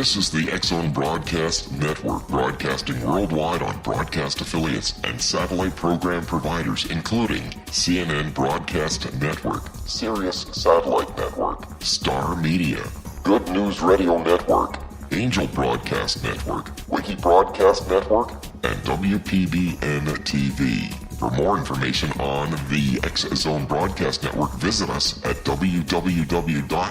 This is the X-Zone Broadcast Network, broadcasting worldwide on broadcast affiliates and satellite program providers, including CNN Broadcast Network, Sirius Satellite Network, Star Media, Good News Radio Network, Angel Broadcast Network, Wiki Broadcast Network, and WPBN TV. For more information on the X-Zone Broadcast Network, visit us at www.xzbn.net.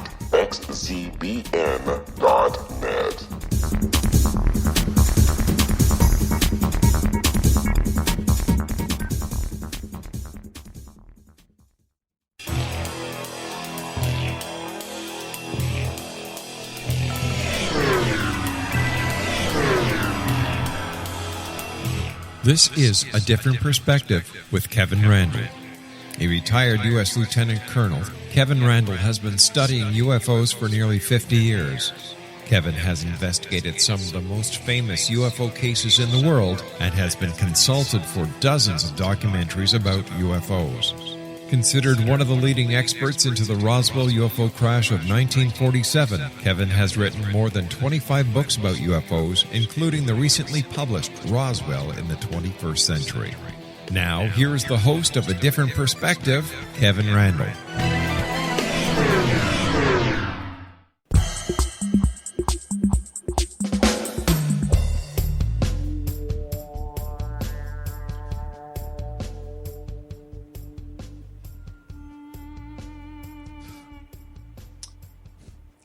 This is A Different Perspective with Kevin Randle. A retired U.S. Lieutenant Colonel, Kevin Randle has been studying UFOs for nearly 50 years. Kevin has investigated some of the most famous UFO cases in the world and has been consulted for dozens of documentaries about UFOs. Considered one of the leading experts into the Roswell UFO crash of 1947, Kevin has written more than 25 books about UFOs, including the recently published Roswell in the 21st Century. Now, here is the host of A Different Perspective, Kevin Randle.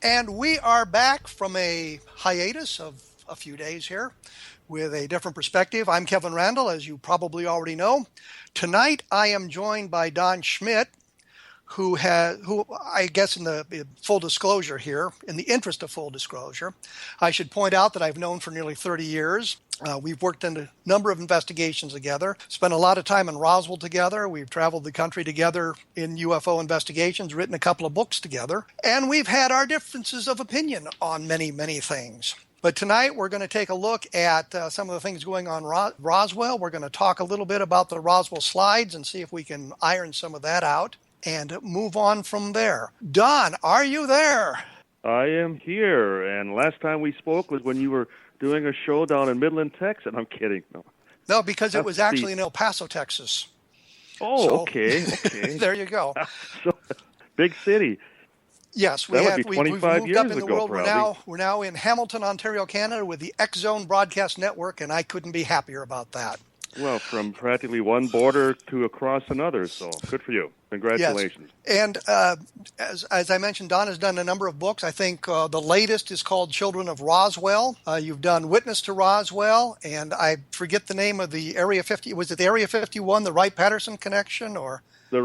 And we are back from a hiatus of a few days here with A Different Perspective. I'm Kevin Randle, as you probably already know. Tonight I am joined by Don Schmitt, who I guess in the full disclosure here, in the interest of full disclosure, I should point out that I've known for nearly 30 years. We've worked in a number of investigations together, spent a lot of time in Roswell together. We've traveled the country together in UFO investigations, written a couple of books together, and we've had our differences of opinion on many, many things. But tonight we're going to take a look at some of the things going on Roswell. We're going to talk a little bit about the Roswell slides and see if we can iron some of that out and move on from there. Don, are you there? I am here, and last time we spoke was when you were doing a show down in Midland, Texas. I'm kidding. No, because it was actually in El Paso, Texas. Oh, so, okay. There you go. So, big city. Yes, we've moved up in the world. We're now in Hamilton, Ontario, Canada, with the X-Zone Broadcast Network, and I couldn't be happier about that. Well, from practically one border to across another, so good for you. Congratulations. Yes. And as I mentioned, Don has done a number of books. I think the latest is called Children of Roswell. You've done Witness to Roswell, and I forget the name of the Area 50. Was it the Area 51, the Wright-Patterson connection, or? The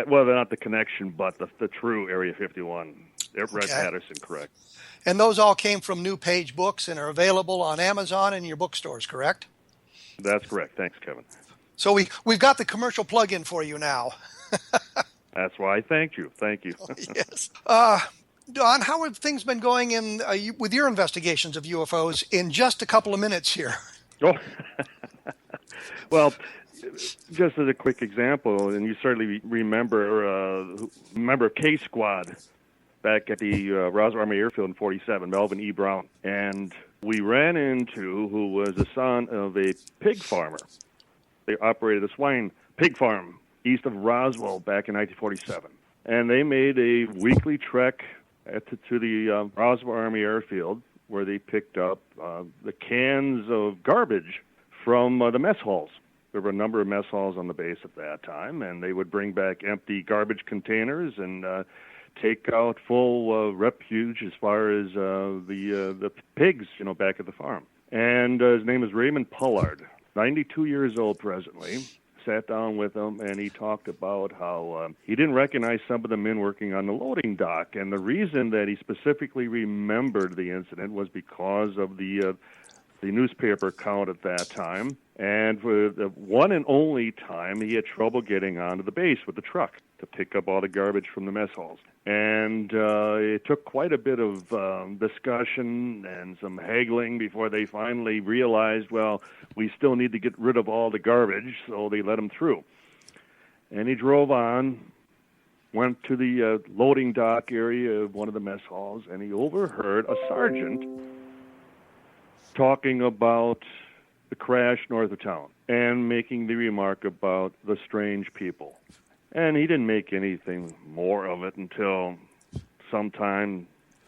well, not the connection, but the true Area 51. Wright-Patterson, correct. And those all came from New Page Books and are available on Amazon and your bookstores, correct? That's correct. Thanks, Kevin. So we've got the commercial plug-in for you now. That's why I thanked you. Thank you. Oh, yes. Don, how have things been going with your investigations of UFOs in just a couple of minutes here? Oh, well, just as a quick example, and you certainly remember K Squad back at the Roswell Army Airfield in 47, Melvin E. Brown. And we ran into who was the son of a pig farmer. They operated a pig farm east of Roswell back in 1947. And they made a weekly trek to the Roswell Army Airfield where they picked up the cans of garbage from the mess halls. There were a number of mess halls on the base at that time, and they would bring back empty garbage containers and take out full refuge as far as the pigs, back at the farm. And his name is Raymond Pollard, 92 years old presently. Sat down with him, and he talked about how he didn't recognize some of the men working on the loading dock. And the reason that he specifically remembered the incident was because of the newspaper count at that time. And for the one and only time, he had trouble getting onto the base with the truck to pick up all the garbage from the mess halls. And it took quite a bit of discussion and some haggling before they finally realized, well, we still need to get rid of all the garbage, so they let him through. And he drove on, went to the loading dock area of one of the mess halls, and he overheard a sergeant talking about the crash north of town and making the remark about the strange people. And he didn't make anything more of it until sometime,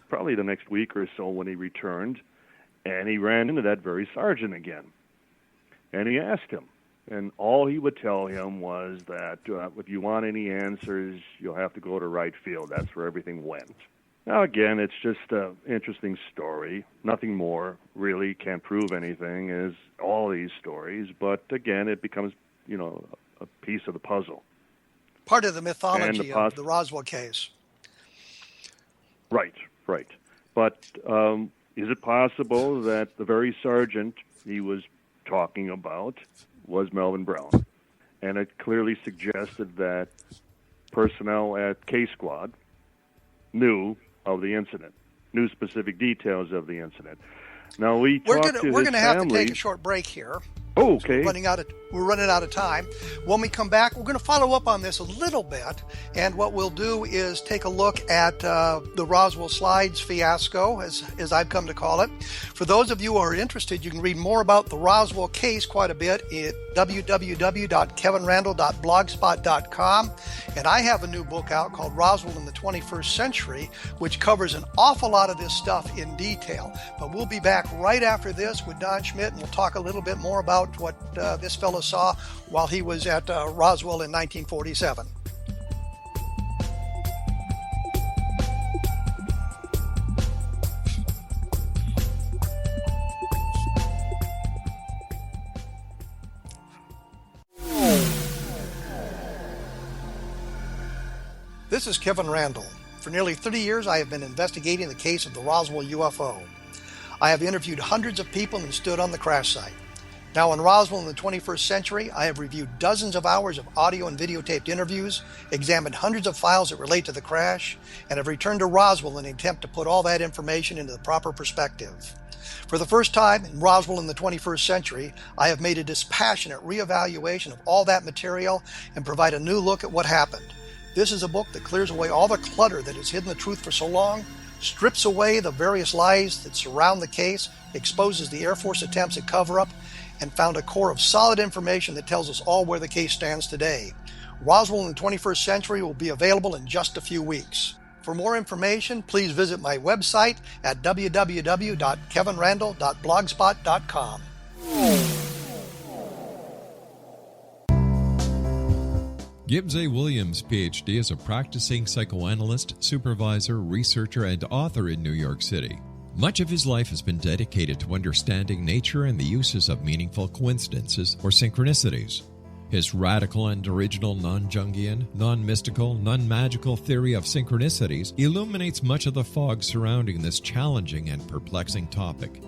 probably the next week or so, when he returned, and he ran into that very sergeant again. And he asked him, and all he would tell him was that if you want any answers, you'll have to go to right field. That's where everything went. Now, again, it's just an interesting story. Nothing more, really, can't prove anything, as all these stories. But, again, it becomes, a piece of the puzzle. Part of the mythology of the Roswell case. Right. But is it possible that the very sergeant he was talking about was Melvin Brown? And it clearly suggested that personnel at K Squad knew of the incident, knew specific details of the incident. Now, we're going to have to take a short break here. Oh, okay. We're running out of time. When we come back, we're going to follow up on this a little bit, and what we'll do is take a look at the Roswell slides fiasco, as I've come to call it. For those of you who are interested, you can read more about the Roswell case quite a bit at www.kevinrandle.blogspot.com, and I have a new book out called Roswell in the 21st Century, which covers an awful lot of this stuff in detail. But we'll be back right after this with Don Schmitt, and we'll talk a little bit more about what this fellow saw while he was at Roswell in 1947. This is Kevin Randle. For nearly 30 years, I have been investigating the case of the Roswell UFO. I have interviewed hundreds of people and stood on the crash site. Now, in Roswell in the 21st Century, I have reviewed dozens of hours of audio and videotaped interviews, examined hundreds of files that relate to the crash, and have returned to Roswell in an attempt to put all that information into the proper perspective. For the first time in Roswell in the 21st Century, I have made a dispassionate reevaluation of all that material and provide a new look at what happened. This is a book that clears away all the clutter that has hidden the truth for so long, strips away the various lies that surround the case, exposes the Air Force attempts at cover-up, and found a core of solid information that tells us all where the case stands today. Roswell in the 21st Century will be available in just a few weeks. For more information, please visit my website at www.kevinrandle.blogspot.com. Gibbs A. Williams, Ph.D., is a practicing psychoanalyst, supervisor, researcher, and author in New York City. Much of his life has been dedicated to understanding nature and the uses of meaningful coincidences or synchronicities. His radical and original non-Jungian, non-mystical, non-magical theory of synchronicities illuminates much of the fog surrounding this challenging and perplexing topic.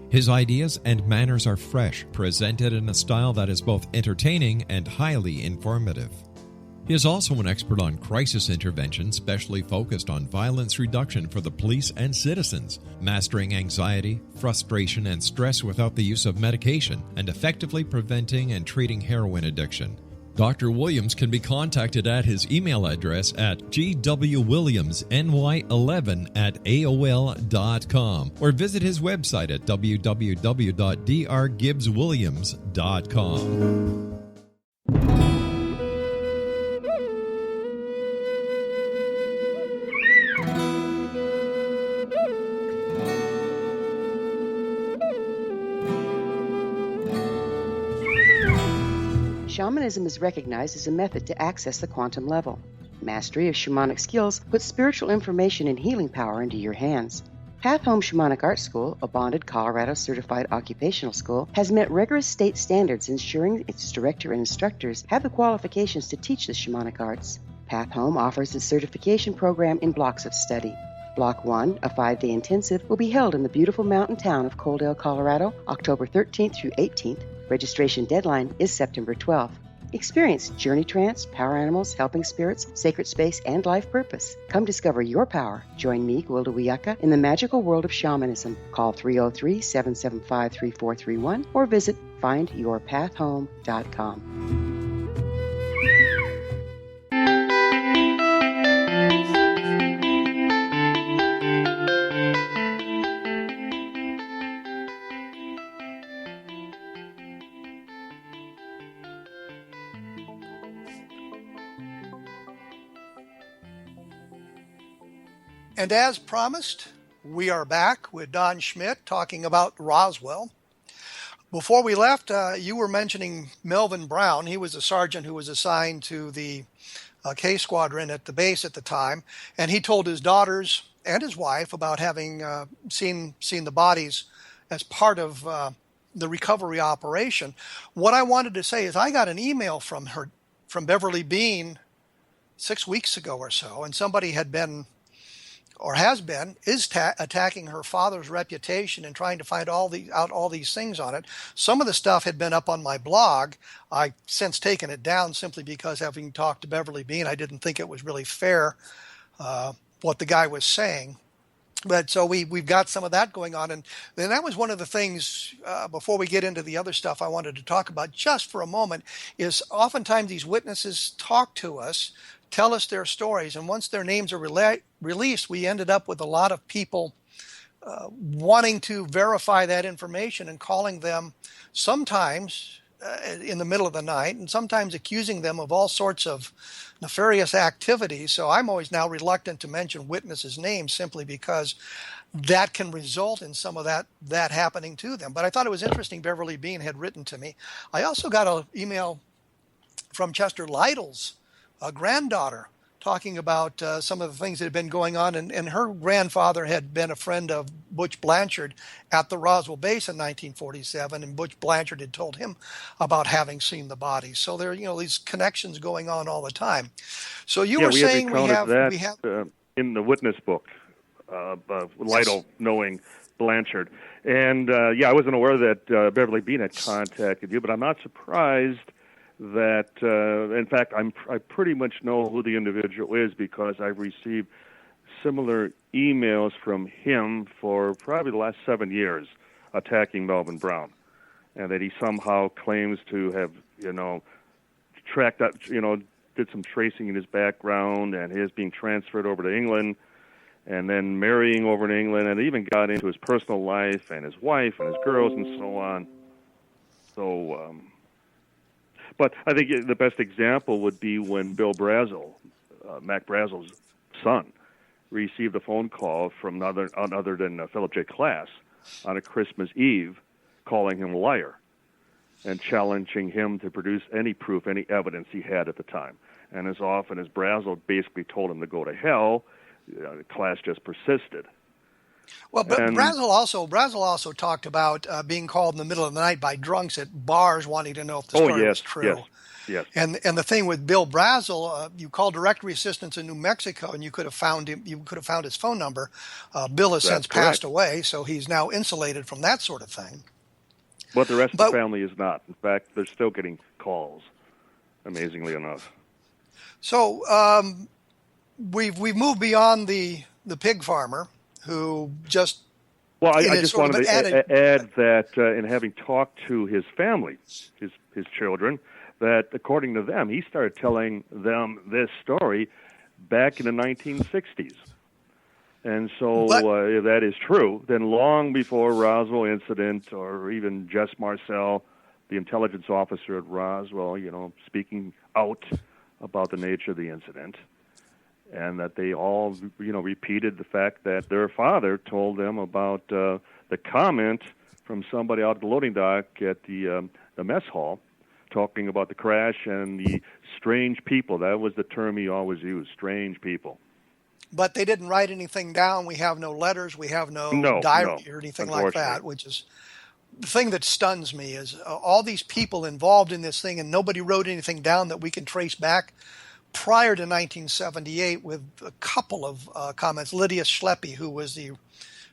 His ideas and manners are fresh, presented in a style that is both entertaining and highly informative. He is also an expert on crisis intervention, specially focused on violence reduction for the police and citizens, mastering anxiety, frustration, and stress without the use of medication, and effectively preventing and treating heroin addiction. Dr. Williams can be contacted at his email address at gwwilliamsny11@aol.com or visit his website at www.drgibbswilliams.com. Shamanism is recognized as a method to access the quantum level. Mastery of shamanic skills puts spiritual information and healing power into your hands. Path Home Shamanic Art School, a bonded Colorado certified occupational school, has met rigorous state standards, ensuring its director and instructors have the qualifications to teach the shamanic arts. Path Home offers its certification program in blocks of study. Block 1, a 5-day intensive, will be held in the beautiful mountain town of Coaldale, Colorado, October 13th through 18th. Registration deadline is September 12th. Experience journey trance, power animals, helping spirits, sacred space, and life purpose. Come discover your power. Join me, Gwilda Wiyaka, in the magical world of shamanism. Call 303-775-3431 or visit findyourpathhome.com. And as promised, we are back with Don Schmitt talking about Roswell. Before we left, you were mentioning Melvin Brown. He was a sergeant who was assigned to the K Squadron at the base at the time, and he told his daughters and his wife about having seen the bodies as part of the recovery operation. What I wanted to say is I got an email from Beverly Bean 6 weeks ago or so, and somebody had been, or is attacking her father's reputation and trying to find all these things on it. Some of the stuff had been up on my blog. I've since taken it down simply because, having talked to Beverly Bean, I didn't think it was really fair what the guy was saying. But so we've got some of that going on. And then that was one of the things, before we get into the other stuff I wanted to talk about just for a moment, is oftentimes these witnesses talk to us, tell us their stories, and once their names are released, we ended up with a lot of people wanting to verify that information and calling them sometimes in the middle of the night and sometimes accusing them of all sorts of nefarious activities. So I'm always now reluctant to mention witnesses' names simply because that can result in some of that happening to them. But I thought it was interesting Beverly Bean had written to me. I also got an email from Chester Lytle's granddaughter talking about some of the things that had been going on. And her grandfather had been a friend of Butch Blanchard at the Roswell base in 1947. And Butch Blanchard had told him about having seen the bodies. So there are, these connections going on all the time. So you were saying we have in the witness book, Lytle knowing Blanchard. And I wasn't aware that Beverly Bean had contacted you, but I'm not surprised that, in fact, I pretty much know who the individual is because I've received similar emails from him for probably the last 7 years attacking Melvin Brown, and that he somehow claims to have, tracked up, did some tracing in his background, and his being transferred over to England, and then marrying over in England, and even got into his personal life and his wife and his girls and so on. So, but I think the best example would be when Bill Brazel, Mac Brazel's son, received a phone call from none other than Philip J. Klass on a Christmas Eve, calling him a liar and challenging him to produce any proof, any evidence he had at the time. And as often as Brazel basically told him to go to hell, Klass just persisted. Well, but Brazel also talked about being called in the middle of the night by drunks at bars wanting to know if the story was true. Yes. And the thing with Bill Brazel, you called directory assistance in New Mexico, and you could have found him. You could have found his phone number. Bill has since passed away, so he's now insulated from that sort of thing. But the rest of the family is not. In fact, they're still getting calls, amazingly enough. So we've moved beyond the pig farmer who just... Well, I just wanted to add that in having talked to his family, his children, that according to them, he started telling them this story back in the 1960s. And so if that is true, then long before Roswell incident or even Jess Marcel, the intelligence officer at Roswell, speaking out about the nature of the incident, and that they all, repeated the fact that their father told them about the comment from somebody out at the loading dock at the mess hall, talking about the crash and the strange people. That was the term he always used, strange people. But they didn't write anything down. We have no letters. We have no diary or anything like that, which is the thing that stuns me is all these people involved in this thing, and nobody wrote anything down that we can trace back prior to 1978 with a couple of comments. Lydia Schleppe, who was the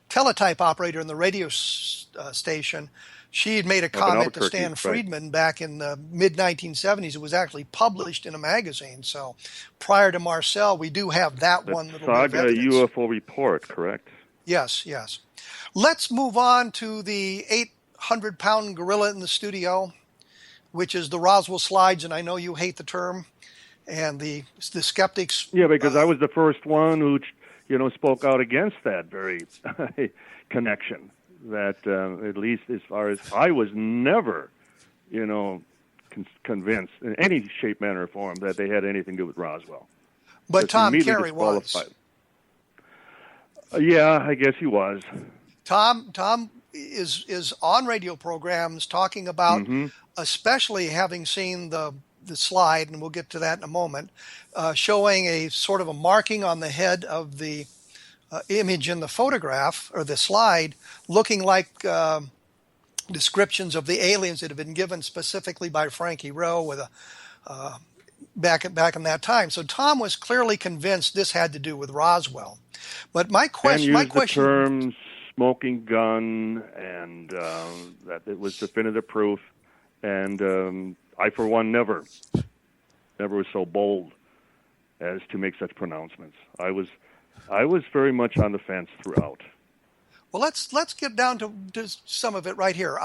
teletype operator in the radio station, she had made a comment to Stan Friedman back in the mid-1970s. It was actually published in a magazine. So prior to Marcel, we do have that one little bit of evidence. UFO Report, correct? Yes. Let's move on to the 800-pound gorilla in the studio, which is the Roswell slides, and I know you hate the term. And the skeptics... Yeah, because I was the first one who, spoke out against that very connection. That, at least as far as I was never, convinced in any shape, manner, or form that they had anything to do with Roswell. But Tom Carey was. Yeah, I guess he was. Tom is on radio programs talking about, especially having seen the slide, and we'll get to that in a moment, showing a sort of a marking on the head of the image in the photograph or the slide, looking like descriptions of the aliens that have been given specifically by Frankie Rowe with a back in that time. So Tom was clearly convinced this had to do with Roswell. But my question, the term smoking gun, and that it was definitive proof. And I, for one, never was so bold as to make such pronouncements. I was very much on the fence throughout. Well, let's get down to some of it right here.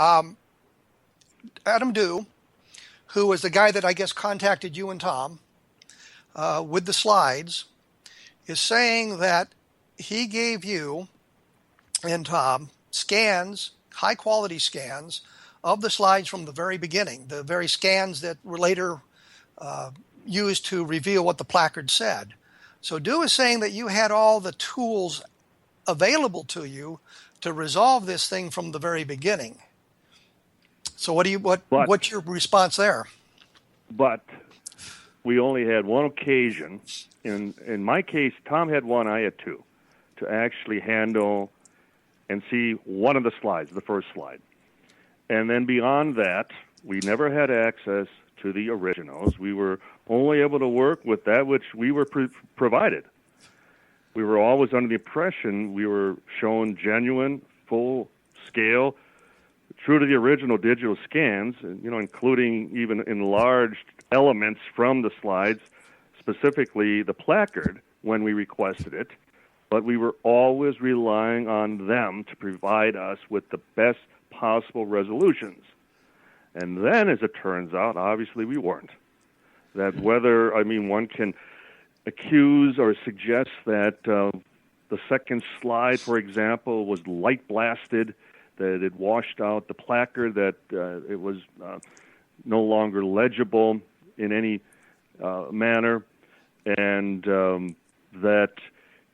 Adam Dew, who was the guy that I guess contacted you and Tom with the slides, is saying that he gave you and Tom scans, high-quality scans, of the slides from the very beginning, the very scans that were later used to reveal what the placard said. So Dew is saying that you had all the tools available to you to resolve this thing from the very beginning. So what's your response there? But we only had one occasion. In my case, Tom had one, I had two, to actually handle and see one of the slides, the first slide. And then beyond that, we never had access to the originals. We were only able to work with that which we were provided. We were always under the impression we were shown genuine, full-scale, true to the original digital scans, including even enlarged elements from the slides, specifically the placard when we requested it. But we were always relying on them to provide us with the best possible resolutions. And then, as it turns out, obviously we weren't. That one can accuse or suggest that the second slide, for example, was light blasted, that it washed out the placard, that it was no longer legible in any manner, and that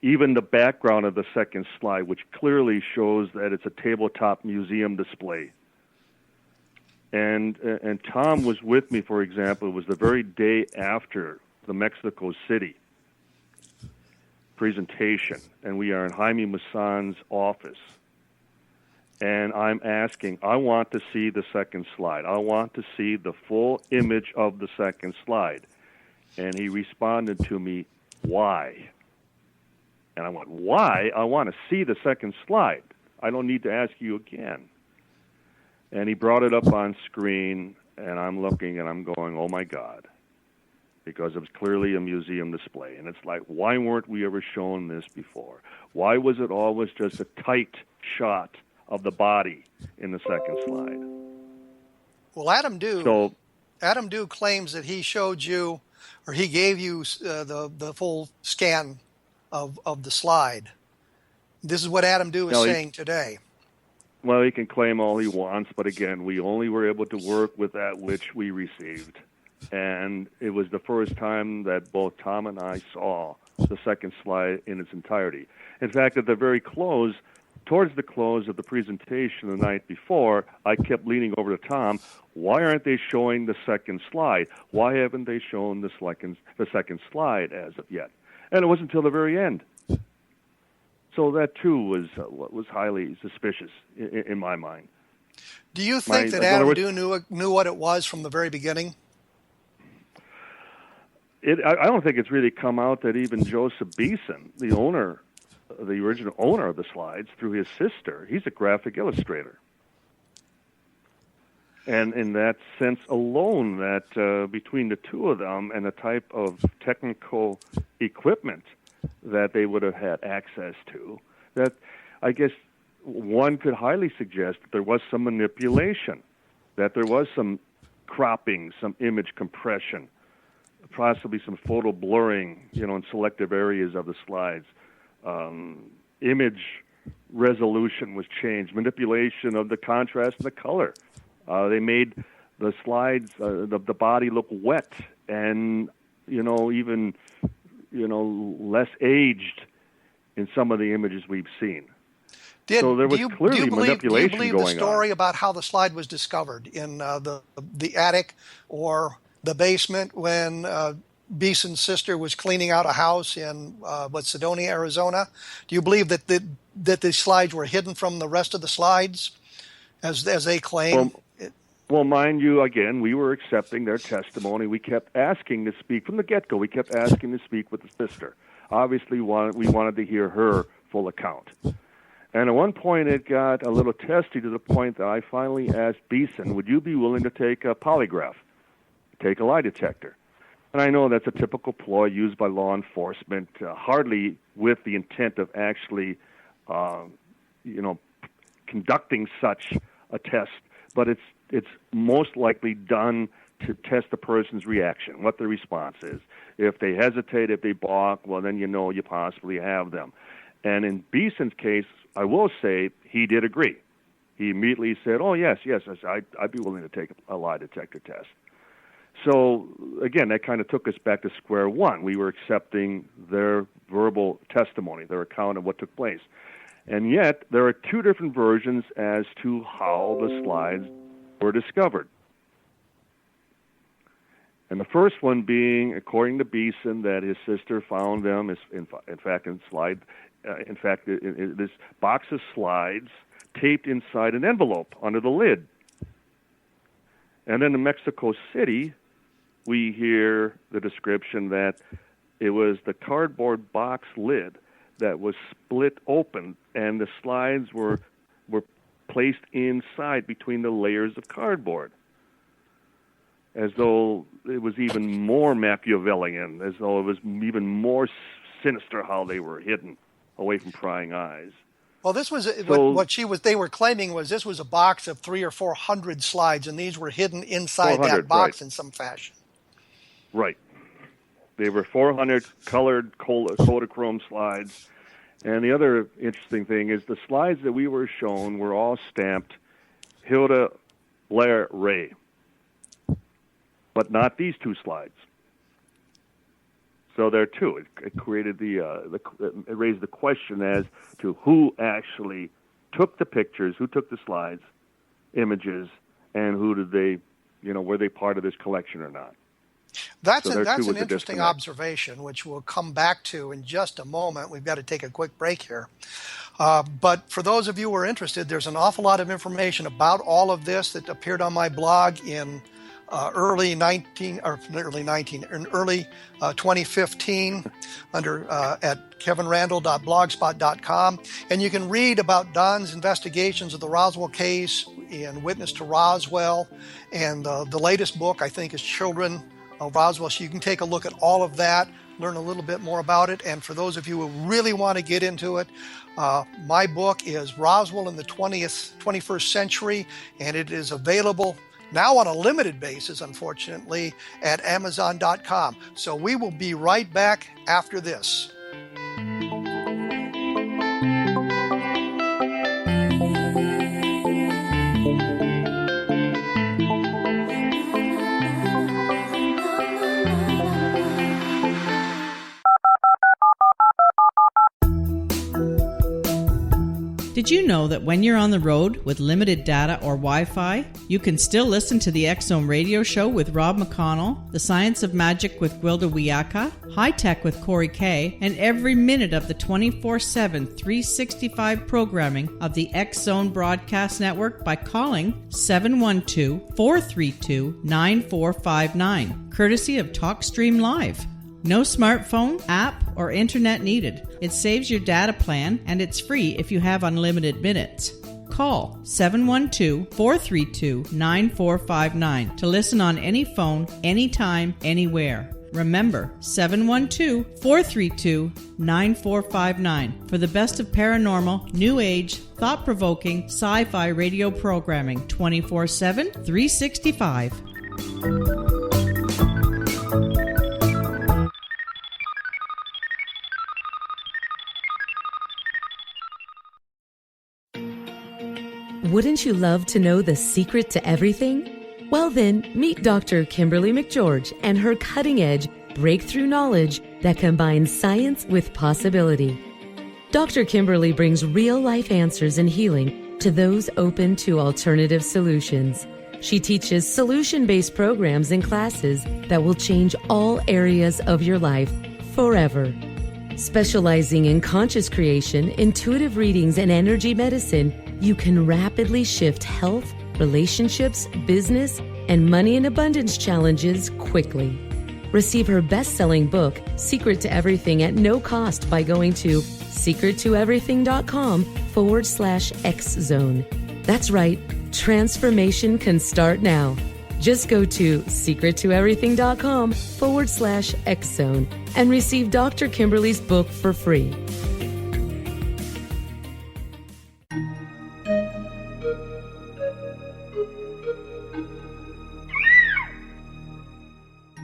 even the background of the second slide, which clearly shows that it's a tabletop museum display. And Tom was with me, for example. It was the very day after the Mexico City presentation, and we are in Jaime Maussan's office. And I'm asking, I want to see the second slide. I want to see the full image of the second slide. And he responded to me, why? And I went, why? I want to see the second slide. I don't need to ask you again. And he brought it up on screen, and I'm looking, and I'm going, oh, my God, because it was clearly a museum display. And it's like, why weren't we ever shown this before? Why was it always just a tight shot of the body in the second slide? Well, Adam Dew claims that he showed you, or he gave you the full scan of the slide. This is what Adam Dew is saying today. Well, he can claim all he wants, but again, we only were able to work with that which we received. And it was the first time that both Tom and I saw the second slide in its entirety. In fact, at the very close, towards the close of the presentation the night before, I kept leaning over to Tom, why aren't they showing the second slide? Why haven't they shown the second slide as of yet? And it wasn't until the very end. So that, too, was highly suspicious in my mind. Do you think that Adam Dew knew what it was from the very beginning? I don't think it's really come out that even Joseph Beeson, the original owner of the slides, through his sister, he's a graphic illustrator. And in that sense alone, that between the two of them and the type of technical equipment that they would have had access to, that I guess one could highly suggest that there was some manipulation, that there was some cropping, some image compression, possibly some photo blurring, in selective areas of the slides. Image resolution was changed, manipulation of the contrast and the color. They made the slides, the body look wet and, even less aged in some of the images we've seen. So there was clearly manipulation going on. Do you believe the story about how the slide was discovered in the attic or the basement when Beeson's sister was cleaning out a house in Sedonia, Arizona? Do you believe that the slides were hidden from the rest of the slides, as they claim? Well, mind you, again, we were accepting their testimony. We kept asking to speak from the get-go. We kept asking to speak with the sister. Obviously, we wanted to hear her full account. And at one point, it got a little testy to the point that I finally asked Beeson, would you be willing to take a polygraph, take a lie detector? And I know that's a typical ploy used by law enforcement, hardly with the intent of actually, conducting such a test, but it's most likely done to test the person's reaction, what the response is. If they hesitate, if they balk, well, then you possibly have them. And in Beeson's case, I will say he did agree. He immediately said, oh, yes, I'd be willing to take a lie detector test. So, again, that kind of took us back to square one. We were accepting their verbal testimony, their account of what took place. And yet, there are two different versions as to how the slides were discovered. And the first one being, according to Beeson, that his sister found them, this box of slides taped inside an envelope under the lid. And then in Mexico City, we hear the description that it was the cardboard box lid that was split open, and the slides were placed inside between the layers of cardboard, as though it was even more Machiavellian, as though it was even more sinister how they were hidden away from prying eyes. Well, this was they were claiming was this was a box of 300 or 400 slides, and these were hidden inside that box in some fashion. Right. They were 400 colored Kodachrome slides. And the other interesting thing is the slides that we were shown were all stamped Hilda Blair Ray, but not these two slides. So there too, it created it raised the question as to who actually took the pictures, who took the slides, images, and who did they, were they part of this collection or not? That's an interesting observation, which we'll come back to in just a moment. We've got to take a quick break here. But for those of you who are interested, there's an awful lot of information about all of this that appeared on my blog in early 2015 under at kevinrandle.blogspot.com. And you can read about Don's investigations of the Roswell case and Witness to Roswell. And the latest book, I think, is Children of Roswell. So you can take a look at all of that, learn a little bit more about it. And for those of you who really want to get into it, my book is Roswell in the 21st Century, and it is available now on a limited basis, unfortunately, at Amazon.com. So we will be right back after this. Did you know that when you're on the road with limited data or Wi-Fi, you can still listen to the X-Zone radio show with Rob McConnell, The Science of Magic with Gwilda Wiyaka, High Tech with Corey Kay, and every minute of the 24/7, 365 programming of the X-Zone Broadcast Network by calling 712-432-9459, courtesy of TalkStream Live. No smartphone, app, or internet needed. It saves your data plan, and it's free if you have unlimited minutes. Call 712-432-9459 to listen on any phone, anytime, anywhere. Remember, 712-432-9459 for the best of paranormal, new age, thought-provoking, sci-fi radio programming 24/7, 365. Wouldn't you love to know the secret to everything? Well then, meet Dr. Kimberly McGeorge and her cutting-edge breakthrough knowledge that combines science with possibility. Dr. Kimberly brings real-life answers and healing to those open to alternative solutions. She teaches solution-based programs and classes that will change all areas of your life forever. Specializing in conscious creation, intuitive readings, and energy medicine, you can rapidly shift health, relationships, business, and money and abundance challenges quickly. Receive her best-selling book, Secret to Everything, at no cost by going to secrettoeverything.com/X-Zone. That's right, transformation can start now. Just go to secrettoeverything.com/X-Zone and receive Dr. Kimberly's book for free.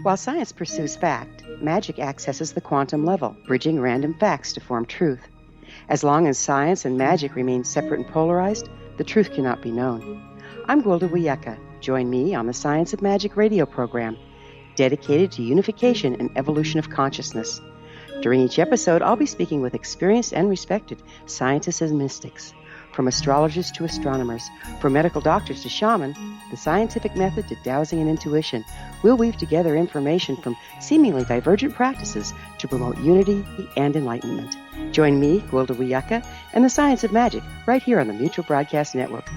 While science pursues fact, magic accesses the quantum level, bridging random facts to form truth. As long as science and magic remain separate and polarized, the truth cannot be known. I'm Gwilda Wiyaka. Join me on the Science of Magic radio program, dedicated to unification and evolution of consciousness. During each episode, I'll be speaking with experienced and respected scientists and mystics. From astrologers to astronomers, from medical doctors to shaman, the scientific method to dowsing and intuition, we'll weave together information from seemingly divergent practices to promote unity and enlightenment. Join me, Gwilda Wiyaka, and the Science of Magic right here on the Mutual Broadcast Network.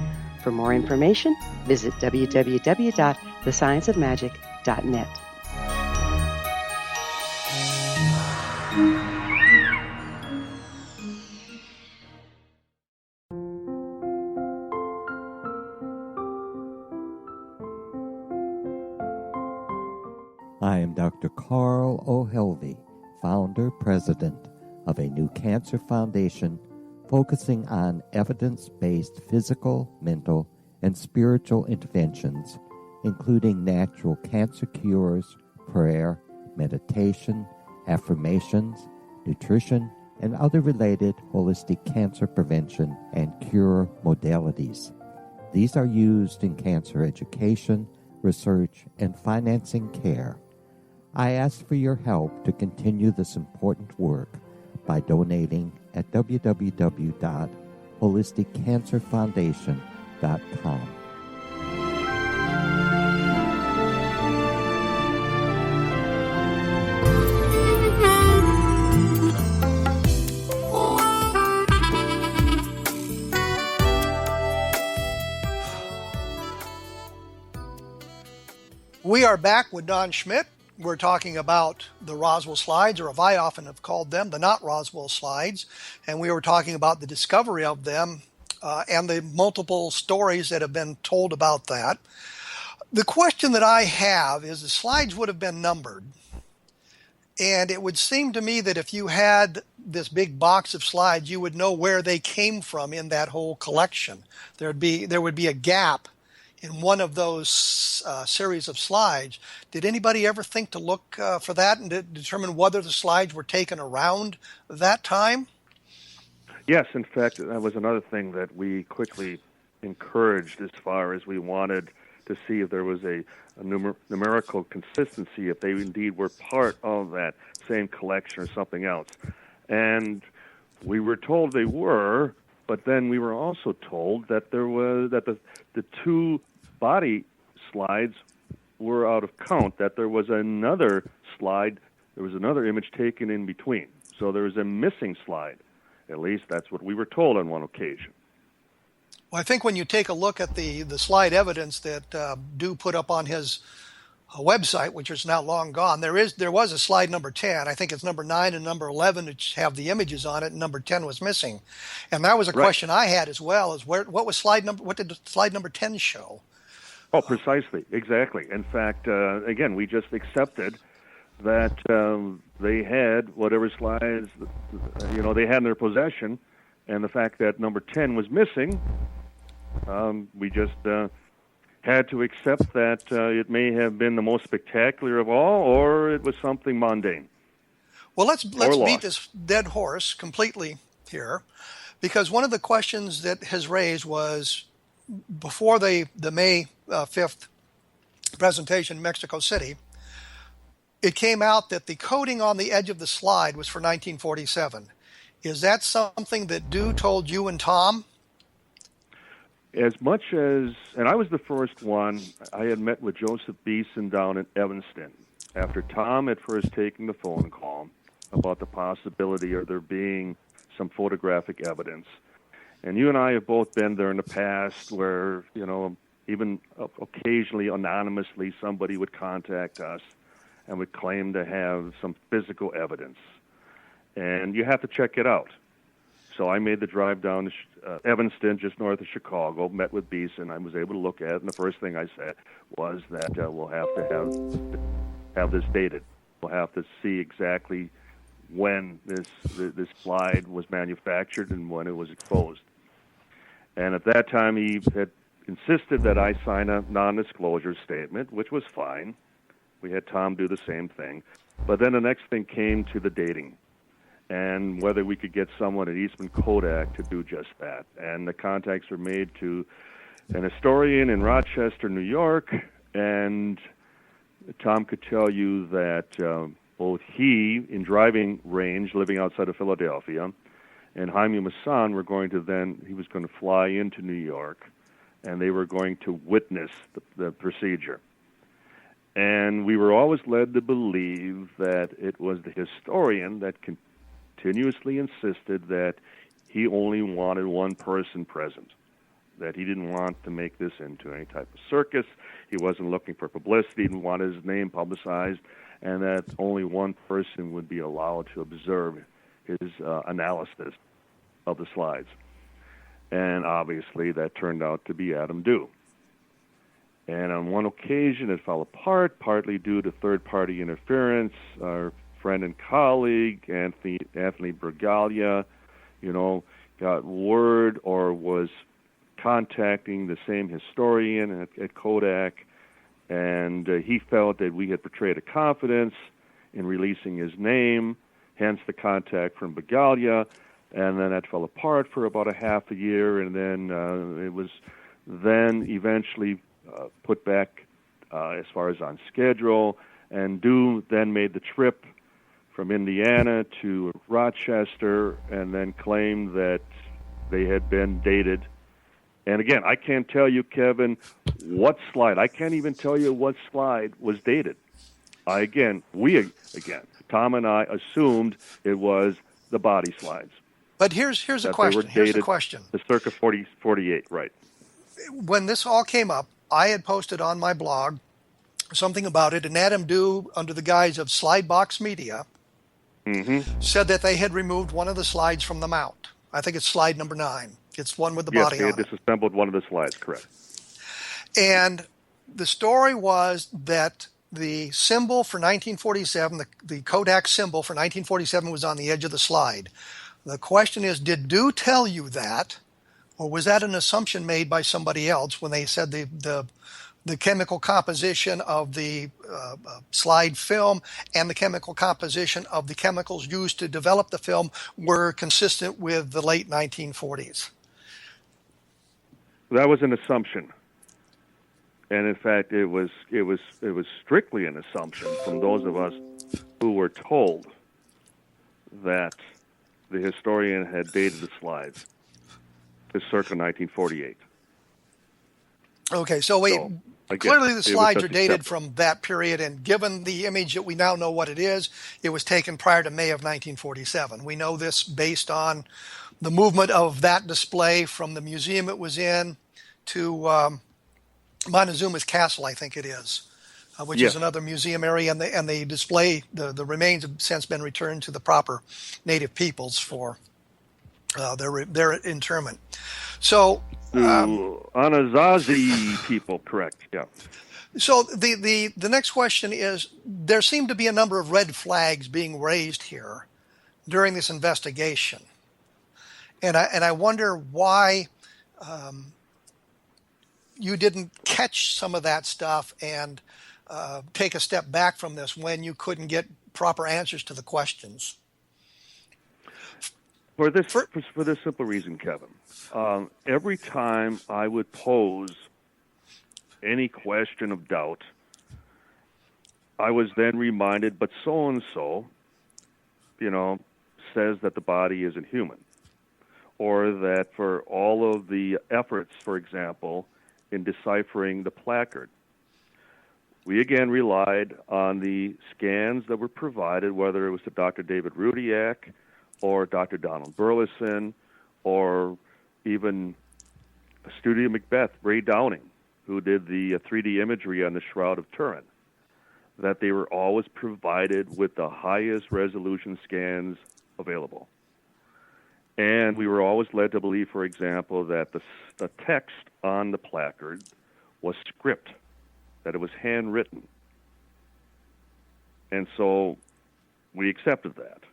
For more information, visit www.thescienceofmagic.net. I am Dr. Carl O'Helvey, founder, president of a new cancer foundation focusing on evidence-based physical, mental, and spiritual interventions, including natural cancer cures, prayer, meditation, affirmations, nutrition, and other related holistic cancer prevention and cure modalities. These are used in cancer education, research, and financing care. I ask for your help to continue this important work by donating at www.holisticcancerfoundation.com. We are back with Don Schmitt. We're talking about the Roswell slides, or as I often have called them, the not Roswell slides. And we were talking about the discovery of them and the multiple stories that have been told about that. The question that I have is the slides would have been numbered. And it would seem to me that if you had this big box of slides, you would know where they came from in that whole collection. There would be a gap in one of those series of slides. Did anybody ever think to look for that and to determine whether the slides were taken around that time? Yes, in fact, that was another thing that we quickly encouraged as far as we wanted to see if there was a numerical consistency, if they indeed were part of that same collection or something else. And we were told they were, but then we were also told that the two body slides were out of count, that there was another slide, there was another image taken in between. So there was a missing slide. At least that's what we were told on one occasion. Well, I think when you take a look at the slide evidence that Dew put up on his website, which is now long gone, there was a slide number 10. I think it's number 9 and number 11 which have the images on it, and number 10 was missing. And that was a question I had as well, is what did slide number 10 show? Oh, precisely, exactly. In fact, again, we just accepted that they had whatever slides they had in their possession, and the fact that number 10 was missing, we just had to accept that it may have been the most spectacular of all, or it was something mundane. Well, let's beat this dead horse completely here, because one of the questions that has raised was before the May 5th presentation in Mexico City, it came out that the coding on the edge of the slide was for 1947. Is that something that Dew told you and Tom? As much as, and I was the first one, I had met with Joseph Beeson down in Evanston after Tom had first taken the phone call about the possibility of there being some photographic evidence. And you and I have both been there in the past where, even occasionally anonymously somebody would contact us and would claim to have some physical evidence. And you have to check it out. So I made the drive down to Evanston, just north of Chicago, met with Beeson. I was able to look at it, and the first thing I said was that we'll have to have this dated. We'll have to see exactly when this slide was manufactured and when it was exposed. And at that time, he had insisted that I sign a non-disclosure statement, which was fine. We had Tom do the same thing. But then the next thing came to the dating and whether we could get someone at Eastman Kodak to do just that. And the contacts were made to an historian in Rochester, New York, and Tom could tell you that both he, in driving range, living outside of Philadelphia, and Jaime Masson he was going to fly into New York, and they were going to witness the procedure. And we were always led to believe that it was the historian that continuously insisted that he only wanted one person present, that he didn't want to make this into any type of circus. He wasn't looking for publicity, he didn't want his name publicized, and that only one person would be allowed to observe his analysis of the slides. And obviously that turned out to be Adam Dew. And on one occasion it fell apart, partly due to third-party interference. Our friend and colleague, Anthony Bragalia, got word or was contacting the same historian at Kodak, and he felt that we had betrayed a confidence in releasing his name, hence the contact from Bragalia, and then that fell apart for about a half a year, and then it was then eventually put back as far as on schedule, and Dew then made the trip from Indiana to Rochester and then claimed that they had been dated. And again, I can't tell you, Kevin, what slide. I can't even tell you what slide was dated. Tom and I assumed it was the body slides. But here's a question. Here's a question. The circa 48, right. When this all came up, I had posted on my blog something about it, and Adam Dew, under the guise of Slidebox Media, said that they had removed one of the slides from the mount. I think it's slide number 9. It's one with the body on it. Yes, they had disassembled one of the slides, correct. And the story was that the symbol for 1947, the Kodak symbol for 1947 was on the edge of the slide. The question is, did Dew tell you that, or was that an assumption made by somebody else when they said the chemical composition of the slide film and the chemical composition of the chemicals used to develop the film were consistent with the late 1940s? That was an assumption, and in fact, it was strictly an assumption from those of us who were told that the historian had dated the slides to circa 1948. Okay, so again, clearly the slides are dated from that period, and given the image that we now know what it is, it was taken prior to May of 1947. We know this based on the movement of that display from the museum it was in to Montezuma's Castle, I think it is, which is another museum area, and the display, the remains have since been returned to the proper native peoples for their interment. So Anasazi people, correct? Yeah. So the next question is: there seem to be a number of red flags being raised here during this investigation, and I wonder why you didn't catch some of that stuff and take a step back from this when you couldn't get proper answers to the questions. For this simple reason, Kevin, every time I would pose any question of doubt, I was then reminded, but so-and-so, says that the body isn't human, or that for all of the efforts, for example, in deciphering the placard, we again relied on the scans that were provided, whether it was to Dr. David Rudiak or Dr. Donald Burleson, or even Studio Macbeth, Ray Downing, who did the 3D imagery on the Shroud of Turin, that they were always provided with the highest resolution scans available. And we were always led to believe, for example, that the text on the placard was script, that it was handwritten. And so we accepted that.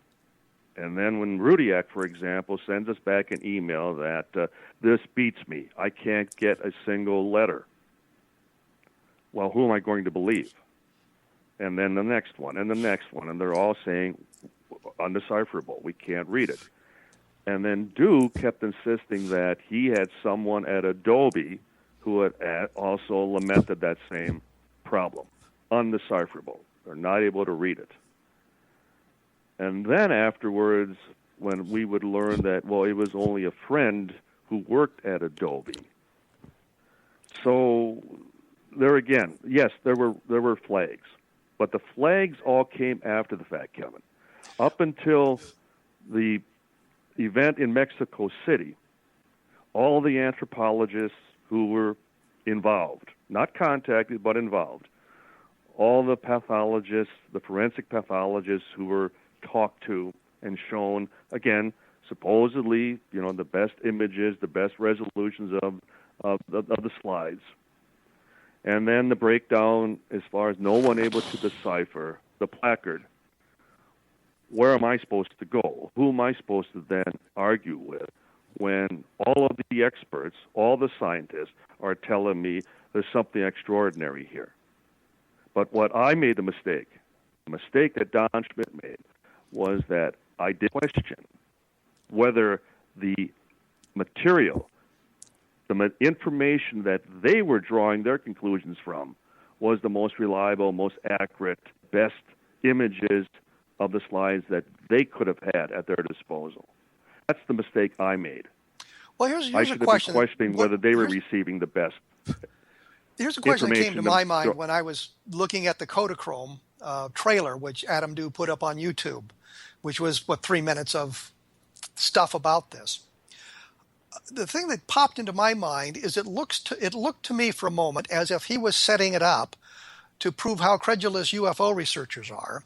And then when Rudiak, for example, sends us back an email that this beats me, I can't get a single letter. Well, who am I going to believe? And then the next one, and the next one, and they're all saying undecipherable, we can't read it. And then Dew kept insisting that he had someone at Adobe who had also lamented that same problem, undecipherable. They're not able to read it. And then afterwards, when we would learn that, well, it was only a friend who worked at Adobe. So there again, yes, there were flags, but the flags all came after the fact, Kevin. Up until the event in Mexico City, all the anthropologists who were involved, not contacted, but involved, all the pathologists, the forensic pathologists who were talked to and shown, again, supposedly, the best images, the best resolutions of the slides. And then the breakdown as far as no one able to decipher the placard. Where am I supposed to go? Who am I supposed to then argue with when all of the experts, all the scientists are telling me there's something extraordinary here? But what I made the mistake that Don Schmitt made, was that I did question whether the material, the information that they were drawing their conclusions from, was the most reliable, most accurate, best images of the slides that they could have had at their disposal. That's the mistake I made. Well, here's I should a question. Have been questioning whether they were receiving the best. Here's a question that came to my mind when I was looking at the Kodachrome trailer, which Adam Dew put up on YouTube, which was, 3 minutes of stuff about this. The thing that popped into my mind is it looked to me for a moment as if he was setting it up to prove how credulous UFO researchers are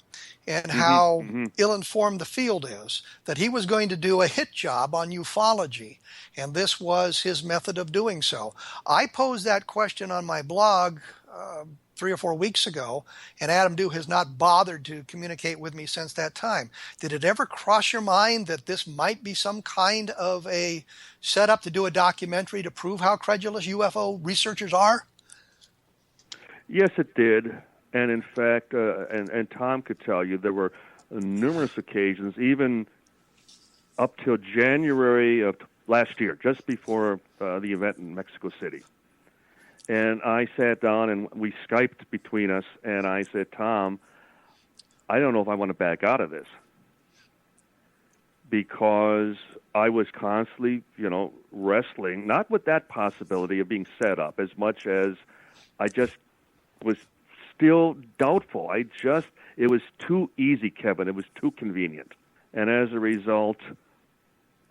and how ill-informed the field is, that he was going to do a hit job on ufology, and this was his method of doing so. I posed that question on my blog 3 or 4 weeks ago, and Adam Dew has not bothered to communicate with me since that time. Did it ever cross your mind that this might be some kind of a setup to do a documentary to prove how credulous UFO researchers are? Yes, it did. And in fact, and Tom could tell you, there were numerous occasions, even up till January of last year, just before the event in Mexico City. And I sat down and we Skyped between us, and I said, Tom, I don't know if I want to back out of this, because I was constantly, wrestling, not with that possibility of being set up, as much as I just was still doubtful. It was too easy, Kevin. It was too convenient. And as a result,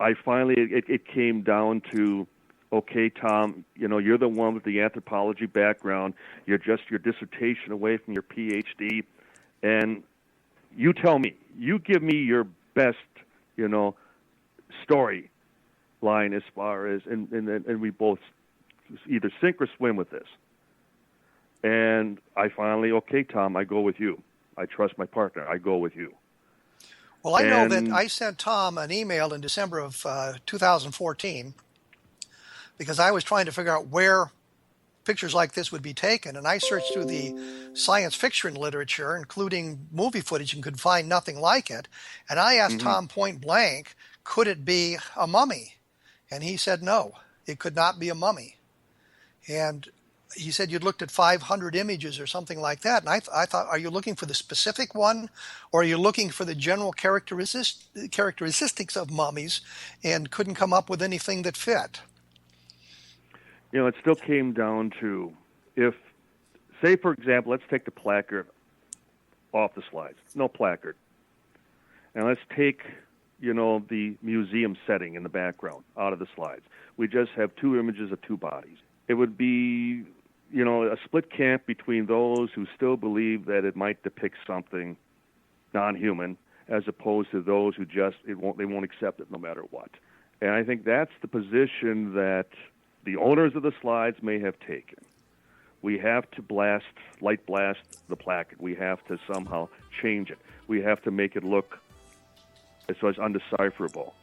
I finally, it came down to, okay, Tom, you're the one with the anthropology background. You're just your dissertation away from your PhD. And you tell me, you give me your best, story line as far as, and we both either sink or swim with this. And I finally, okay, Tom, I go with you. I trust my partner. I go with you. Well, I know that I sent Tom an email in December of 2014 because I was trying to figure out where pictures like this would be taken. And I searched through the science fiction literature, including movie footage, and could find nothing like it. And I asked Tom point blank, could it be a mummy? And he said no, it could not be a mummy. And he said you'd looked at 500 images or something like that. And I thought, are you looking for the specific one, or are you looking for the general characteristics of mummies and couldn't come up with anything that fit? It still came down to, if, say, for example, let's take the placard off the slides. No placard. And let's take, the museum setting in the background out of the slides. We just have two images of two bodies. It would be, a split camp between those who still believe that it might depict something non-human, as opposed to those who they won't accept it no matter what. And I think that's the position that the owners of the slides may have taken. We have to light blast the placard. We have to somehow change it. We have to make it look so it's undecipherable.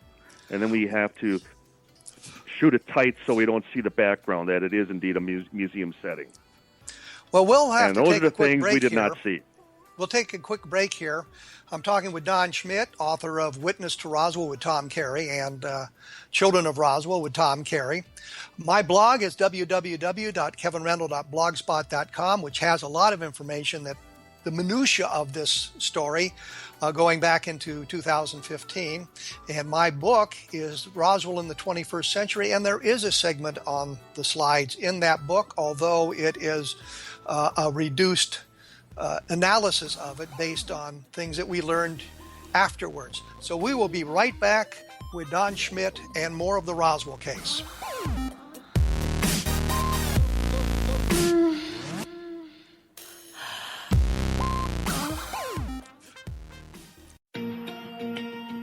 And then we have to shoot it tight so we don't see the background, that it is indeed a museum setting. Well, we'll have to take a quick break. And those are the things we did not see. We'll take a quick break here. I'm talking with Don Schmitt, author of Witness to Roswell with Tom Carey and Children of Roswell with Tom Carey. My blog is www.kevinrandle.blogspot.com, which has a lot of information, that the minutia of this story going back into 2015. And my book is Roswell in the 21st Century, and there is a segment on the slides in that book, although it is a reduced analysis of it based on things that we learned afterwards. So we will be right back with Don Schmitt and more of the Roswell case.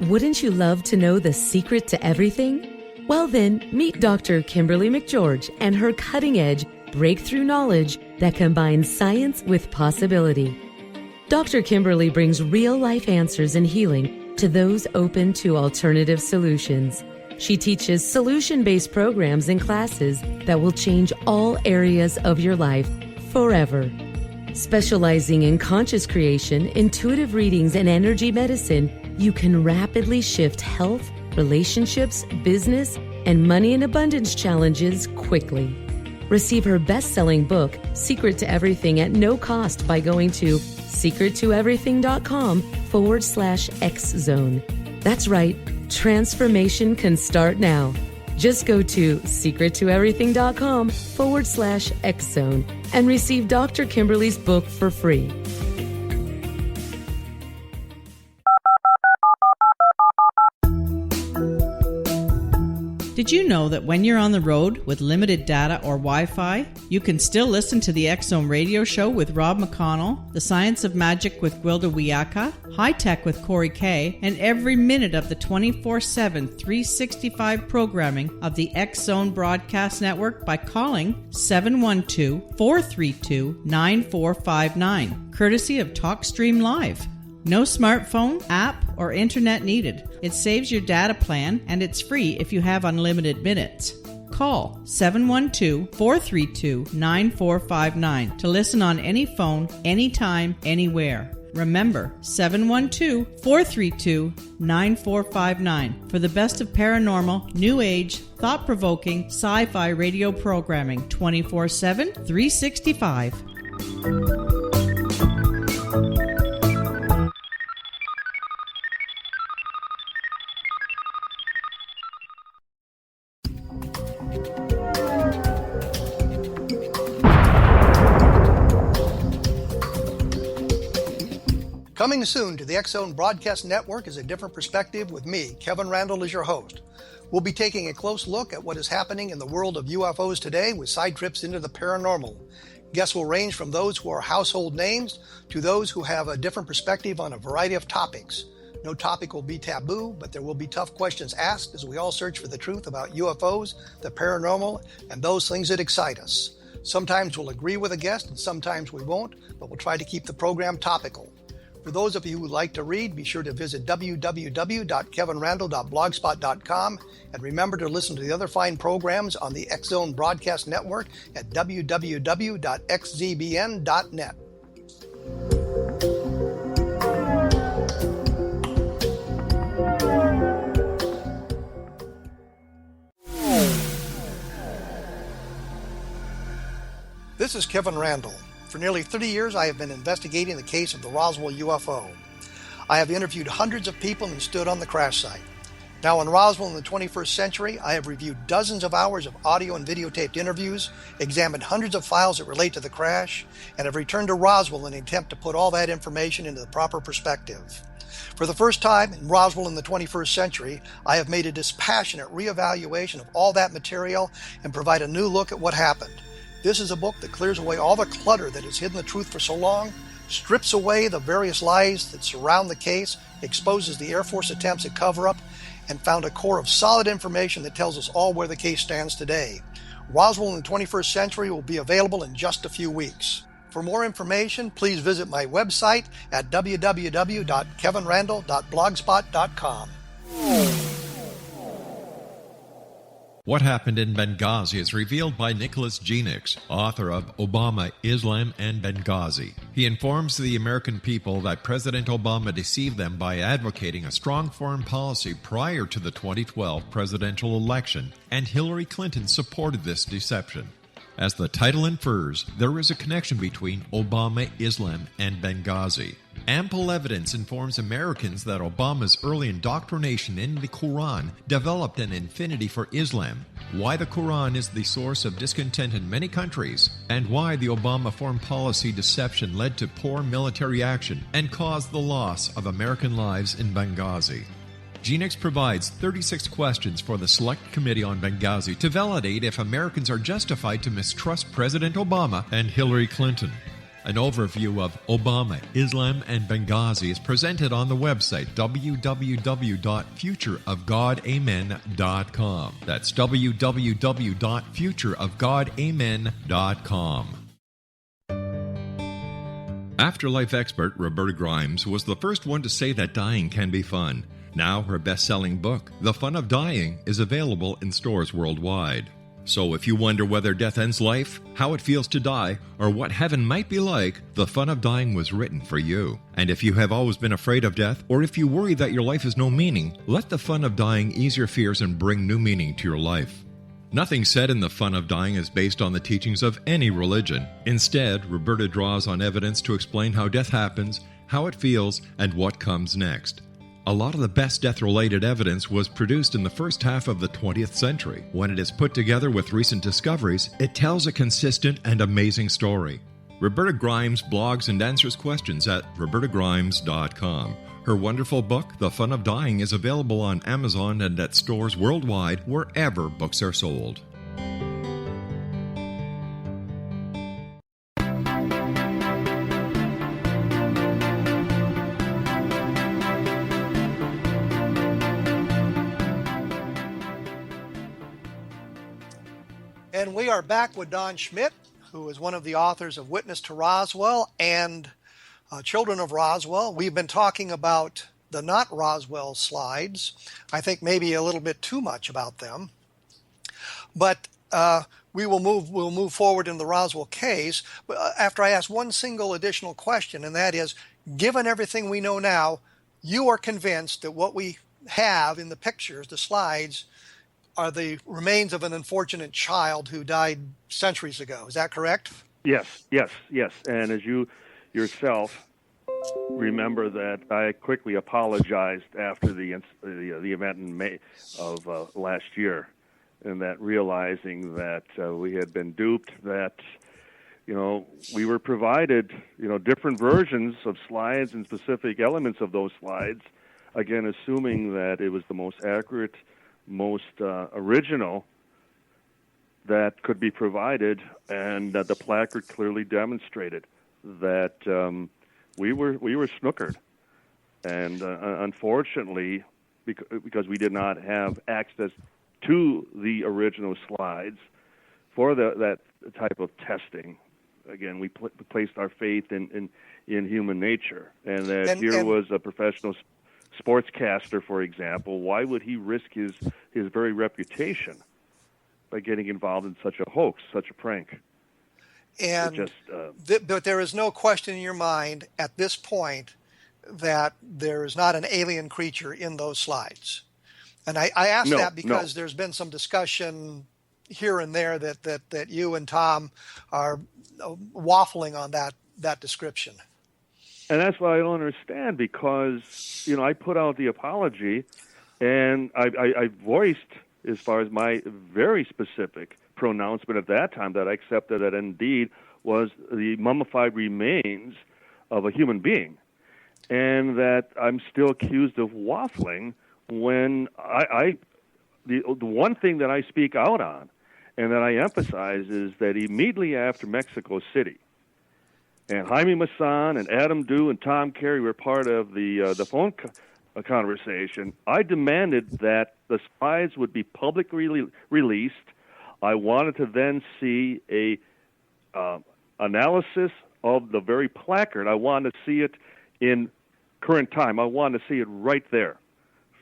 Wouldn't you love to know the secret to everything? Well then, meet Dr. Kimberly McGeorge and her cutting-edge breakthrough knowledge that combines science with possibility. Dr. Kimberly brings real-life answers in healing to those open to alternative solutions. She teaches solution-based programs and classes that will change all areas of your life forever. Specializing in conscious creation, intuitive readings, and energy medicine, you can rapidly shift health, relationships, business, and money and abundance challenges quickly. Receive her best-selling book, Secret to Everything, at no cost by going to secrettoeverything.com/X-Zone. That's right, transformation can start now. Just go to secrettoeverything.com/X-Zone and receive Dr. Kimberly's book for free. Did you know that when you're on the road with limited data or Wi-Fi, you can still listen to the X-Zone radio show with Rob McConnell, The Science of Magic with Gwilda Wiyaka, High Tech with Corey Kay, and every minute of the 24/7, 365 programming of the X-Zone Broadcast Network by calling 712-432-9459, courtesy of TalkStream Live. No smartphone, app, or internet needed. It saves your data plan, and it's free if you have unlimited minutes. Call 712-432-9459 to listen on any phone, anytime, anywhere. Remember, 712-432-9459 for the best of paranormal, new age, thought-provoking, sci-fi radio programming 24/7, 365. Coming soon to the X-Zone Broadcast Network is A Different Perspective with me, Kevin Randle, as your host. We'll be taking a close look at what is happening in the world of UFOs today with side trips into the paranormal. Guests will range from those who are household names to those who have a different perspective on a variety of topics. No topic will be taboo, but there will be tough questions asked as we all search for the truth about UFOs, the paranormal, and those things that excite us. Sometimes we'll agree with a guest and sometimes we won't, but we'll try to keep the program topical. For those of you who like to read, be sure to visit www.kevinrandle.blogspot.com and remember to listen to the other fine programs on the X-Zone Broadcast Network at www.xzbn.net. This is Kevin Randle. For nearly 30 years, I have been investigating the case of the Roswell UFO. I have interviewed hundreds of people and stood on the crash site. Now in Roswell in the 21st century, I have reviewed dozens of hours of audio and videotaped interviews, examined hundreds of files that relate to the crash, and have returned to Roswell in an attempt to put all that information into the proper perspective. For the first time in Roswell in the 21st century, I have made a dispassionate reevaluation of all that material and provide a new look at what happened. This is a book that clears away all the clutter that has hidden the truth for so long, strips away the various lies that surround the case, exposes the Air Force attempts at cover-up, and found a core of solid information that tells us all where the case stands today. Roswell in the 21st century will be available in just a few weeks. For more information, please visit my website at www.kevinrandle.blogspot.com. What happened in Benghazi is revealed by Nicholas Genix, author of Obama, Islam, and Benghazi. He informs the American people that President Obama deceived them by advocating a strong foreign policy prior to the 2012 presidential election, and Hillary Clinton supported this deception. As the title infers, there is a connection between Obama, Islam, and Benghazi. Ample evidence informs Americans that Obama's early indoctrination in the Quran developed an affinity for Islam, why the Quran is the source of discontent in many countries, and why the Obama foreign policy deception led to poor military action and caused the loss of American lives in Benghazi. Genix provides 36 questions for the Select Committee on Benghazi to validate if Americans are justified to mistrust President Obama and Hillary Clinton. An overview of Obama, Islam, and Benghazi is presented on the website www.futureofgodamen.com. That's www.futureofgodamen.com. Afterlife expert Roberta Grimes was the first one to say that dying can be fun. Now her best-selling book, The Fun of Dying, is available in stores worldwide. So if you wonder whether death ends life, how it feels to die, or what heaven might be like, The Fun of Dying was written for you. And if you have always been afraid of death, or if you worry that your life has no meaning, let The Fun of Dying ease your fears and bring new meaning to your life. Nothing said in The Fun of Dying is based on the teachings of any religion. Instead, Roberta draws on evidence to explain how death happens, how it feels, and what comes next. A lot of the best death-related evidence was produced in the first half of the 20th century. When it is put together with recent discoveries, it tells a consistent and amazing story. Roberta Grimes blogs and answers questions at robertagrimes.com. Her wonderful book, The Fun of Dying, is available on Amazon and at stores worldwide wherever books are sold. And we are back with Don Schmitt, who is one of the authors of Witness to Roswell and Children of Roswell. We've been talking about the not Roswell slides. I think maybe a little bit too much about them. But we'll move forward in the Roswell case after I ask one single additional question, and that is, given everything we know now, you are convinced that what we have in the pictures, the slides, are the remains of an unfortunate child who died centuries ago. Is that correct? Yes. And as you yourself remember that I quickly apologized after the event in May of last year, and that realizing that we had been duped, that we were provided different versions of slides and specific elements of those slides, again assuming that it was the most accurate, most original that could be provided, and the placard clearly demonstrated that we were snookered, and unfortunately, because we did not have access to the original slides for that type of testing. Again, we placed our faith in human nature, and that was a professional sportscaster, for example. Why would he risk his very reputation by getting involved in such a hoax, such a prank? And but there is no question in your mind at this point that there is not an alien creature in those slides. And I ask that because there's been some discussion here and there that you and Tom are waffling on that description. And that's what I don't understand, because, I put out the apology, and I voiced, as far as my very specific pronouncement at that time, that I accepted that indeed was the mummified remains of a human being, and that I'm still accused of waffling when the one thing that I speak out on and that I emphasize is that immediately after Mexico City, and Jaime Maussan and Adam Dew and Tom Carey were part of the phone conversation, I demanded that the slides would be publicly released. I wanted to then see a analysis of the very placard. I wanted to see it in current time. I wanted to see it right there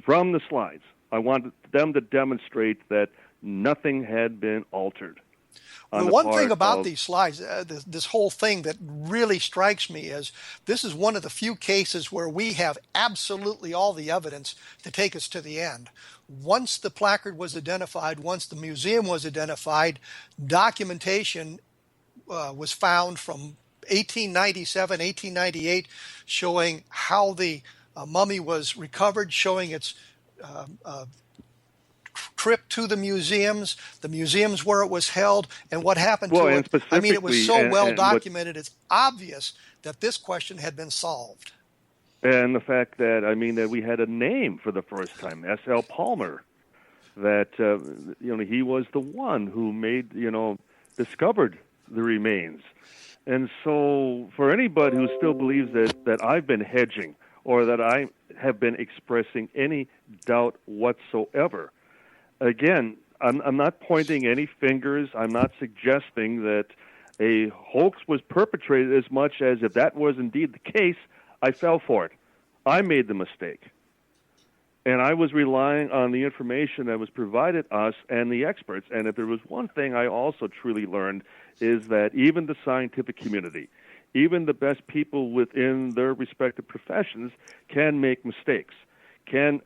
from the slides. I wanted them to demonstrate that nothing had been altered. The one thing about these slides, this whole thing that really strikes me is this is one of the few cases where we have absolutely all the evidence to take us to the end. Once the placard was identified, once the museum was identified, documentation was found from 1897, 1898, showing how the mummy was recovered, showing its trip to the museums where it was held, and what happened to it. I mean, it was so well documented, it's obvious that this question had been solved. And the fact that, that we had a name for the first time, S.L. Palmer, that, he was the one who discovered the remains. And so for anybody who still believes that I've been hedging or that I have been expressing any doubt whatsoever, again, I'm not pointing any fingers. I'm not suggesting that a hoax was perpetrated, as much as if that was indeed the case, I fell for it. I made the mistake. And I was relying on the information that was provided us and the experts. And if there was one thing I also truly learned, is that even the scientific community, even the best people within their respective professions can make mistakes, can,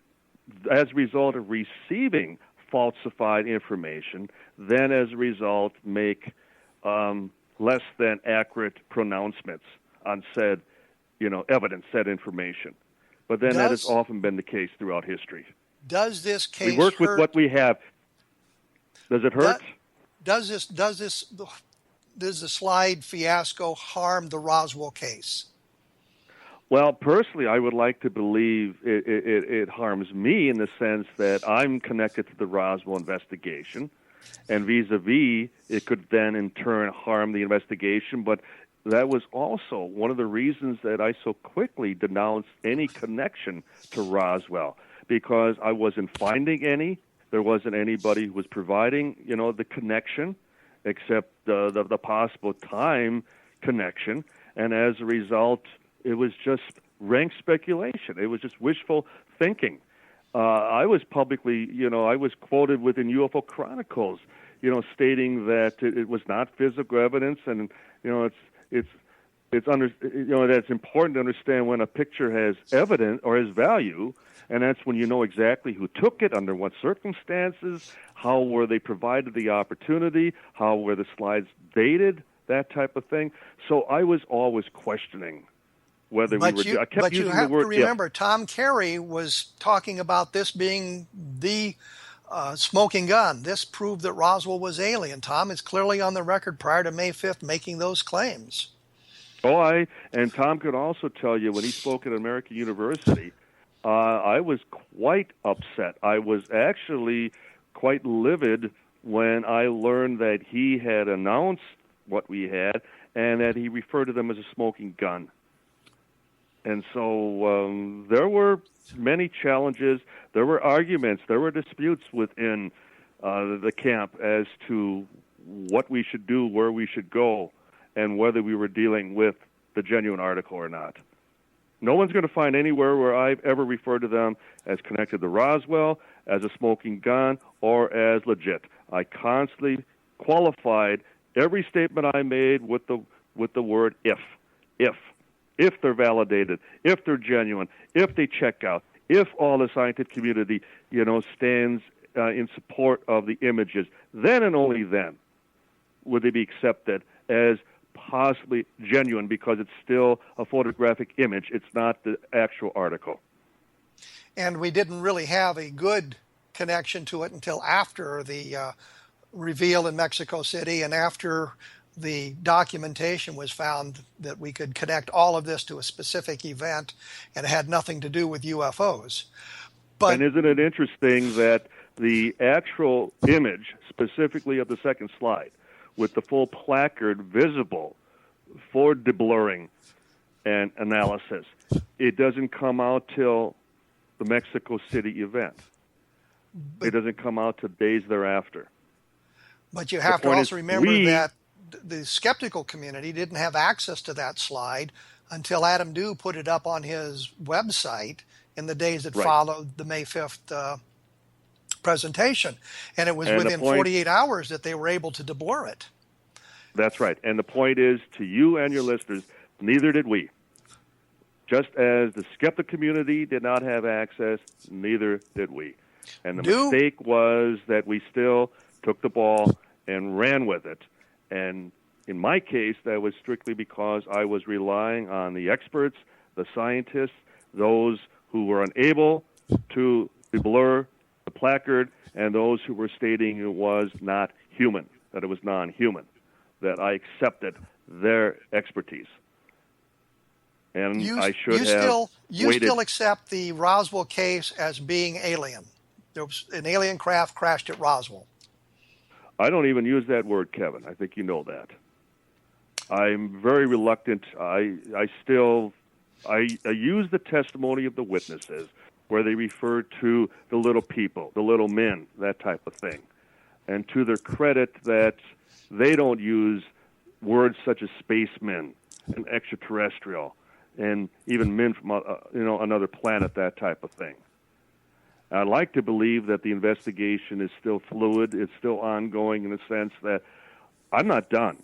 as a result of receiving falsified information, then as a result make less than accurate pronouncements on said, evidence, said information. But then that has often been the case throughout history. Does this case we work with what we have? Does it hurt? Does the slide fiasco harm the Roswell case? Well, personally, I would like to believe it harms me in the sense that I'm connected to the Roswell investigation, and vis-a-vis, it could then in turn harm the investigation. But that was also one of the reasons that I so quickly denounced any connection to Roswell, because I wasn't finding any. There wasn't anybody who was providing, the connection, except the possible time connection. And as a result, it was just rank speculation. It was just wishful thinking. I was publicly, I was quoted within UFO Chronicles, stating that it was not physical evidence, and that's important to understand when a picture has evidence or has value, and that's when you know exactly who took it, under what circumstances, how were they provided the opportunity, how were the slides dated, that type of thing. So I was always questioning whether we were. I kept using the word. But you have to remember, Tom Carey was talking about this being the smoking gun. This proved that Roswell was alien. Tom is clearly on the record prior to May 5th making those claims. And Tom could also tell you when he spoke at American University, I was quite upset. I was actually quite livid when I learned that he had announced what we had and that he referred to them as a smoking gun. And so there were many challenges. There were arguments. There were disputes within the camp as to what we should do, where we should go, and whether we were dealing with the genuine article or not. No one's going to find anywhere where I've ever referred to them as connected to Roswell, as a smoking gun, or as legit. I constantly qualified every statement I made with the word if. If they're validated, if they're genuine, if they check out, if all the scientific community, stands in support of the images, then and only then would they be accepted as possibly genuine, because it's still a photographic image. It's not the actual article. And we didn't really have a good connection to it until after the reveal in Mexico City and after the documentation was found that we could connect all of this to a specific event, and it had nothing to do with UFOs. But, and isn't it interesting that the actual image, specifically of the second slide, with the full placard visible for deblurring and analysis, it doesn't come out till the Mexico City event. It doesn't come out till days thereafter. But you have to also remember that the skeptical community didn't have access to that slide until Adam Dew put it up on his website in the days that followed the May 5th presentation. And it was within 48 hours that they were able to deblur it. That's right. And the point is, to you and your listeners, neither did we. Just as the skeptic community did not have access, neither did we. And the mistake was that we still took the ball and ran with it. And in my case, that was strictly because I was relying on the experts, the scientists, those who were unable to deblur the placard, and those who were stating it was not human, that it was non-human, that I accepted their expertise. And I should have You still accept the Roswell case as being alien. There was an alien craft crashed at Roswell. I don't even use that word, Kevin. I think you know that. I'm very reluctant. I use the testimony of the witnesses where they refer to the little people, the little men, that type of thing. And to their credit, that they don't use words such as spacemen and extraterrestrial and even men from another planet, that type of thing. I'd like to believe that the investigation is still fluid. It's still ongoing in the sense that I'm not done.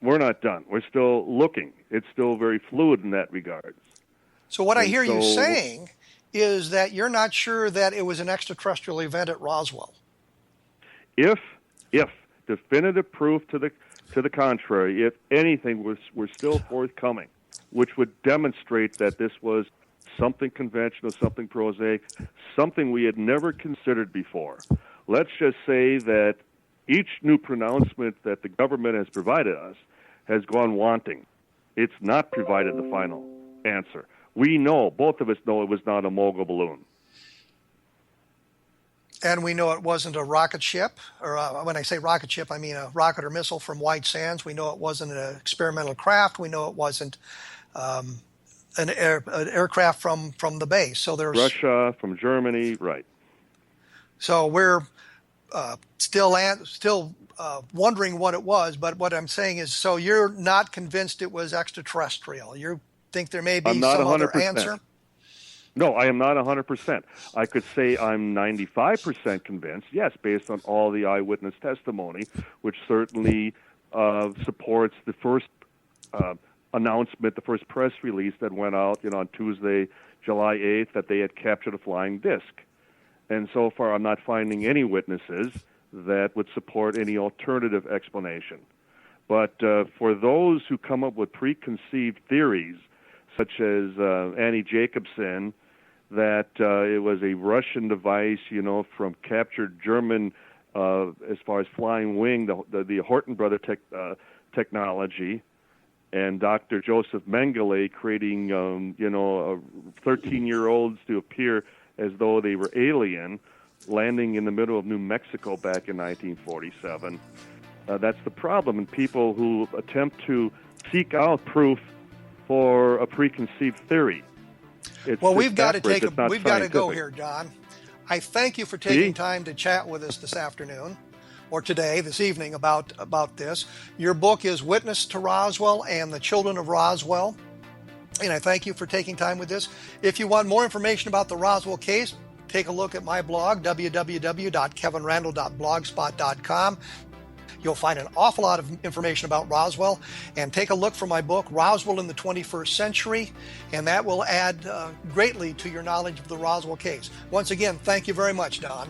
We're not done. We're still looking. It's still very fluid in that regard. So what I hear you saying is that you're not sure that it was an extraterrestrial event at Roswell. If definitive proof to the contrary, if anything were still forthcoming, which would demonstrate that this was something conventional, something prosaic, something we had never considered before. Let's just say that each new pronouncement that the government has provided us has gone wanting. It's not provided the final answer. We know, both of us know, it was not a mogul balloon. And we know it wasn't a rocket ship, or when I say rocket ship, I mean a rocket or missile from White Sands. We know it wasn't an experimental craft. We know it wasn't an aircraft from the base. So there's Russia, from Germany, right. So we're still wondering what it was, but what I'm saying is, so you're not convinced it was extraterrestrial. You think there may be some other answer? No, I am not 100%. I could say I'm 95% convinced, yes, based on all the eyewitness testimony, which certainly supports the first announcement, the first press release that went out, on Tuesday, July 8th, that they had captured a flying disc. And so far, I'm not finding any witnesses that would support any alternative explanation. But for those who come up with preconceived theories, such as Annie Jacobson, that it was a Russian device, from captured German, as far as flying wing, the Horton brother technology, and Dr. Joseph Mengele creating, 13-year-olds to appear as though they were alien, landing in the middle of New Mexico back in 1947. That's the problem, and people who attempt to seek out proof for a preconceived theory. We've got to go here, John. I thank you for taking time to chat with us this afternoon, or this evening, about this. Your book is Witness to Roswell and the Children of Roswell, and I thank you for taking time with this. If you want more information about the Roswell case, take a look at my blog, www.kevinrandle.blogspot.com. You'll find an awful lot of information about Roswell, and take a look for my book, Roswell in the 21st Century, and that will add greatly to your knowledge of the Roswell case. Once again, thank you very much, Don.